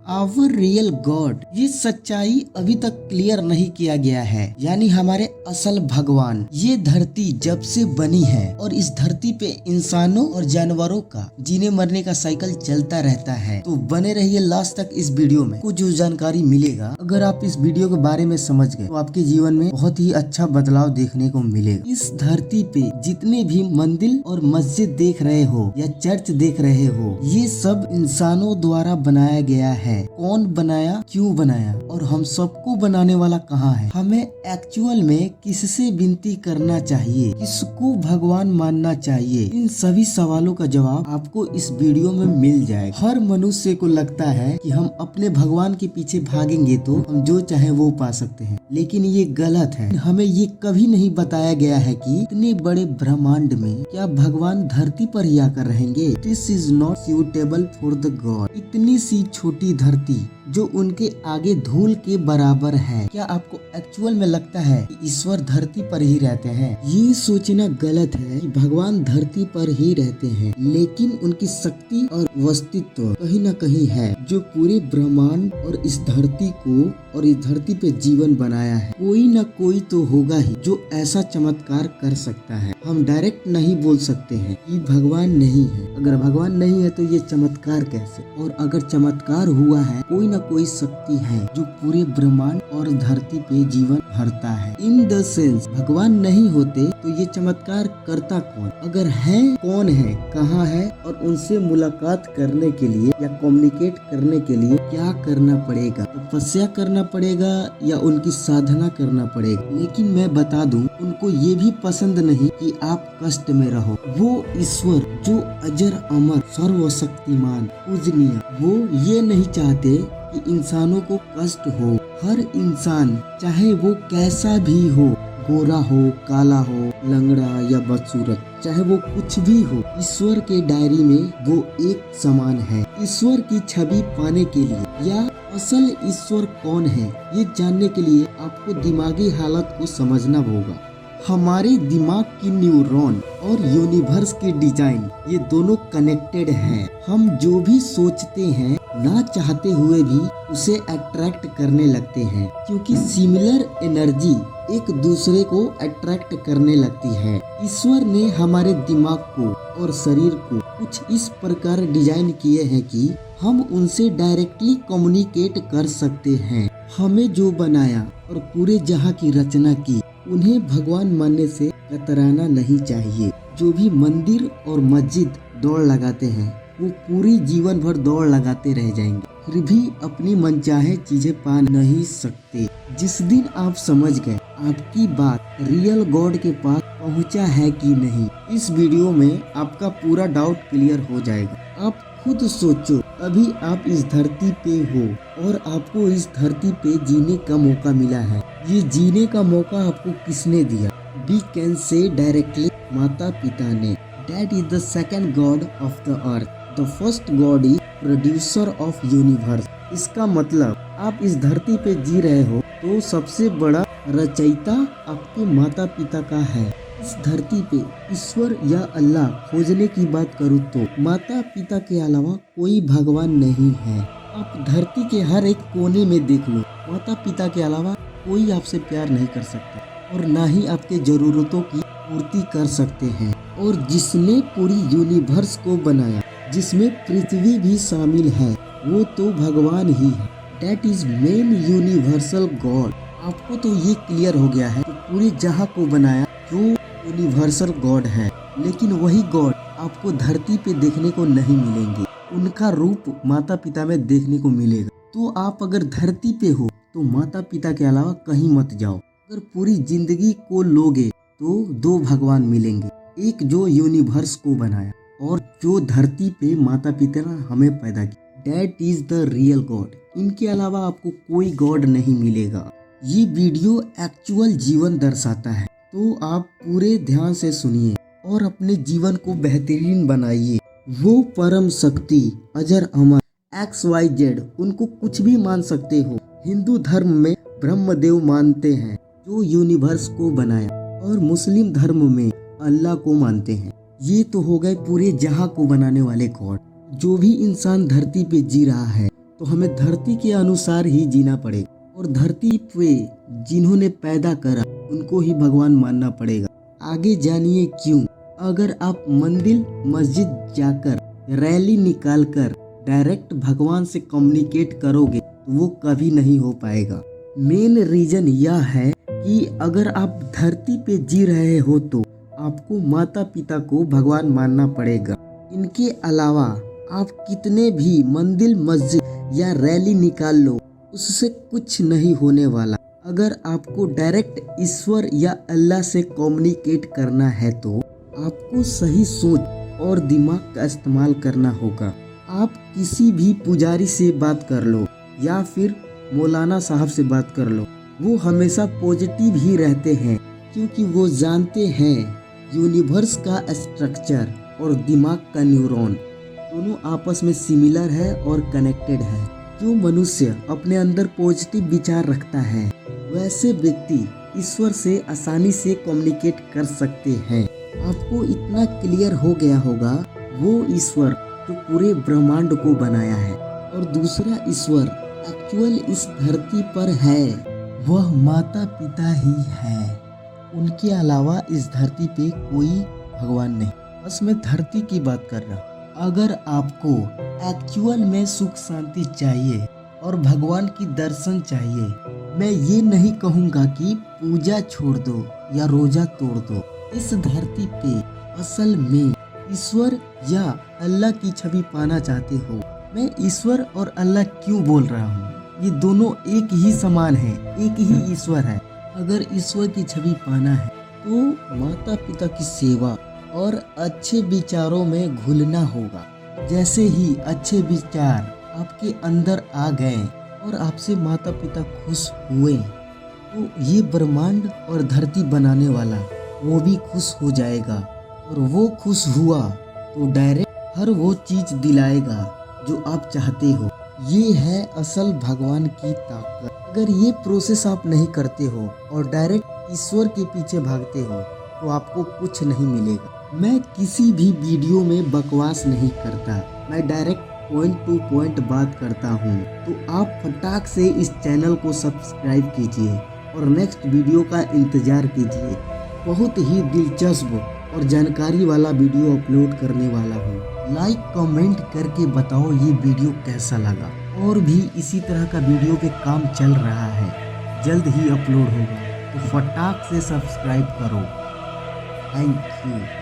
Our real God, ये सच्चाई अभी तक क्लियर नहीं किया गया है। यानी हमारे असल भगवान। ये धरती जब से बनी है और इस धरती पे इंसानों और जानवरों का जीने मरने का साइकिल चलता रहता है। तो बने रहिए लास्ट तक इस वीडियो में, कुछ जो जानकारी मिलेगा। अगर आप इस वीडियो के बारे में समझ गए तो आपके जीवन में बहुत ही अच्छा बदलाव देखने को मिलेगा। इस धरती पे जितने भी मंदिर और मस्जिद देख रहे हो या चर्च देख रहे हो, ये सब इंसानों द्वारा बनाया गया है। कौन बनाया, क्यों बनाया और हम सबको बनाने वाला कहाँ है? हमें एक्चुअल में किससे विनती करना चाहिए, किसको भगवान मानना चाहिए? इन सभी सवालों का जवाब आपको इस वीडियो में मिल जाएगा। हर मनुष्य को लगता है कि हम अपने भगवान के पीछे भागेंगे तो हम जो चाहे वो पा सकते हैं, लेकिन ये गलत है। हमें ये कभी नहीं बताया गया है कि इतने बड़े ब्रह्मांड में क्या भगवान धरती पर ही आकर रहेंगे? This is not suitable for the God. इतनी सी छोटी धरती जो उनके आगे धूल के बराबर है। क्या आपको एक्चुअल में लगता है कि ईश्वर धरती पर ही रहते हैं? ये सोचना गलत है कि भगवान धरती पर ही रहते हैं, लेकिन उनकी शक्ति और अस्तित्व कहीं न कहीं है, जो पूरे ब्रह्मांड और इस धरती को और इस धरती पे जीवन बनाया है। कोई न कोई तो होगा ही जो ऐसा चमत्कार कर सकता है। हम डायरेक्ट नहीं बोल सकते हैं कि भगवान नहीं है। अगर भगवान नहीं है तो ये चमत्कार कैसे? और अगर चमत्कार हुआ है, कोई न कोई शक्ति है जो पूरे ब्रह्मांड और धरती पे जीवन भरता है। इन द सेंस भगवान नहीं होते तो ये चमत्कार करता कौन? अगर है, कौन है, कहाँ है और उनसे मुलाकात करने के लिए या कम्युनिकेट करने के लिए क्या करना पड़ेगा? तपस्या करना पड़ेगा या उनकी साधना करना पड़ेगा? लेकिन मैं बता दूं, उनको ये भी पसंद नहीं कि आप कष्ट में रहो। वो ईश्वर जो अजर अमर सर्वशक्तिमान पूजनीय, वो ये नहीं चाहते कि इंसानों को कष्ट हो। हर इंसान चाहे वो कैसा भी हो, गोरा हो, काला हो, लंगड़ा या बदसूरत, चाहे वो कुछ भी हो, ईश्वर के डायरी में वो एक समान है। ईश्वर की छवि पाने के लिए या असल ईश्वर कौन है, ये जानने के लिए आपको दिमागी हालत को समझना होगा। हमारे दिमाग की न्यूरॉन और यूनिवर्स की डिजाइन, ये दोनों कनेक्टेड हैं। हम जो भी सोचते हैं ना चाहते हुए भी उसे अट्रैक्ट करने लगते हैं, क्योंकि सिमिलर एनर्जी एक दूसरे को अट्रैक्ट करने लगती है। ईश्वर ने हमारे दिमाग को और शरीर को कुछ इस प्रकार डिजाइन किए हैं कि हम उनसे डायरेक्टली कम्युनिकेट कर सकते हैं। हमें जो बनाया और पूरे जहां की रचना की, उन्हें भगवान मानने से कतराना नहीं चाहिए। जो भी मंदिर और मस्जिद दौड़ लगाते हैं, वो पूरी जीवन भर दौड़ लगाते रह जाएंगे, फिर भी अपनी मनचाहे चीजें पा नहीं सकते। जिस दिन आप समझ गए आपकी बात रियल गॉड के पास पहुंचा है कि नहीं, इस वीडियो में आपका पूरा डाउट क्लियर हो जाएगा। आप खुद सोचो, अभी आप इस धरती पे हो और आपको इस धरती पे जीने का मौका मिला है। ये जीने का मौका आपको किसने दिया? वी कैन से डायरेक्टली माता पिता ने। That is the second God of the earth. The first God is producer of universe. इसका मतलब आप इस धरती पे जी रहे हो तो सबसे बड़ा रचयिता आपके माता पिता का है। इस धरती पे ईश्वर या अल्लाह खोजने की बात करूँ तो माता पिता के अलावा कोई भगवान नहीं है। आप धरती के हर एक कोने में देख लो, माता पिता के अलावा कोई आपसे प्यार नहीं कर सकता और ना ही आपके जरूरतों की पूर्ति कर सकते हैं। और जिसने पूरी यूनिवर्स को बनाया, जिसमें पृथ्वी भी शामिल है, वो तो भगवान ही है। That is main universal God. आपको तो ये क्लियर हो गया है, तो पूरे जहां को बनाया जो यूनिवर्सल गॉड है। लेकिन वही गॉड आपको धरती पे देखने को नहीं मिलेंगे, उनका रूप माता पिता में देखने को मिलेगा। तो आप अगर धरती पे हो तो माता पिता के अलावा कहीं मत जाओ। अगर पूरी जिंदगी को लोगे तो दो भगवान मिलेंगे, एक जो यूनिवर्स को बनाया और जो धरती पे माता पिता ने हमें पैदा किया। That is the real God. इनके अलावा आपको कोई गॉड नहीं मिलेगा। ये वीडियो एक्चुअल जीवन दर्शाता है, तो आप पूरे ध्यान से सुनिए और अपने जीवन को बेहतरीन बनाइए। वो परम शक्ति अजर अमर XYZ, उनको कुछ भी मान सकते हो। हिंदू धर्म में ब्रह्मदेव मानते हैं जो यूनिवर्स को बनाया, और मुस्लिम धर्म में अल्लाह को मानते हैं। ये तो हो गए पूरे जहां को बनाने वाले गॉड। जो भी इंसान धरती पे जी रहा है तो हमें धरती के अनुसार ही जीना पड़ेगा और धरती पे जिन्होंने पैदा करा उनको ही भगवान मानना पड़ेगा। आगे जानिए क्यों। अगर आप मंदिर मस्जिद जाकर रैली निकालकर डायरेक्ट भगवान से कम्युनिकेट करोगे तो वो कभी नहीं हो पाएगा। मेन रीजन यह है कि अगर आप धरती पे जी रहे हो तो आपको माता पिता को भगवान मानना पड़ेगा। इनके अलावा आप कितने भी मंदिर मस्जिद या रैली निकाल लो उससे कुछ नहीं होने वाला। अगर आपको डायरेक्ट ईश्वर या अल्लाह से कम्युनिकेट करना है तो आपको सही सोच और दिमाग का इस्तेमाल करना होगा। आप किसी भी पुजारी से बात कर लो या फिर मौलाना साहब से बात कर लो, वो हमेशा पॉजिटिव ही रहते हैं क्योंकि वो जानते हैं यूनिवर्स का स्ट्रक्चर और दिमाग का न्यूरॉन दोनों आपस में सिमिलर है और कनेक्टेड है। जो मनुष्य अपने अंदर पॉजिटिव विचार रखता है वैसे व्यक्ति ईश्वर से आसानी से कम्युनिकेट कर सकते हैं। आपको इतना क्लियर हो गया होगा वो ईश्वर जो पूरे ब्रह्मांड को बनाया है और दूसरा ईश्वर एक्चुअल इस धरती पर है वह माता पिता ही है। उनके अलावा इस धरती पे कोई भगवान नहीं। बस मैं धरती की बात कर रहा हूँ। अगर आपको एक्चुअल में सुख शांति चाहिए और भगवान की दर्शन चाहिए, मैं ये नहीं कहूँगा कि पूजा छोड़ दो या रोजा तोड़ दो। इस धरती पे असल में ईश्वर या अल्लाह की छवि पाना चाहते हो। मैं ईश्वर और अल्लाह क्यों बोल रहा हूँ, ये दोनों एक ही समान है, एक ही ईश्वर है। अगर ईश्वर की छवि पाना है तो माता पिता की सेवा और अच्छे विचारों में घुलना होगा। जैसे ही अच्छे विचार आपके अंदर आ गए और आपसे माता पिता खुश हुए तो ये ब्रह्मांड और धरती बनाने वाला वो भी खुश हो जाएगा और वो खुश हुआ तो डायरेक्ट हर वो चीज दिलाएगा जो आप चाहते हो। ये है असल भगवान की ताकत। अगर ये प्रोसेस आप नहीं करते हो और डायरेक्ट ईश्वर के पीछे भागते हो तो आपको कुछ नहीं मिलेगा। मैं किसी भी वीडियो में बकवास नहीं करता, मैं डायरेक्ट पॉइंट टू पॉइंट बात करता हूँ। तो आप फटाक से इस चैनल को सब्सक्राइब कीजिए और नेक्स्ट वीडियो का इंतजार कीजिए। बहुत ही दिलचस्प और जानकारी वाला वीडियो अपलोड करने वाला हूँ। लाइक कमेंट करके बताओ ये वीडियो कैसा लगा। और भी इसी तरह का वीडियो पे काम चल रहा है, जल्द ही अपलोड होगा, तो फटाक से सब्सक्राइब करो। Thank you.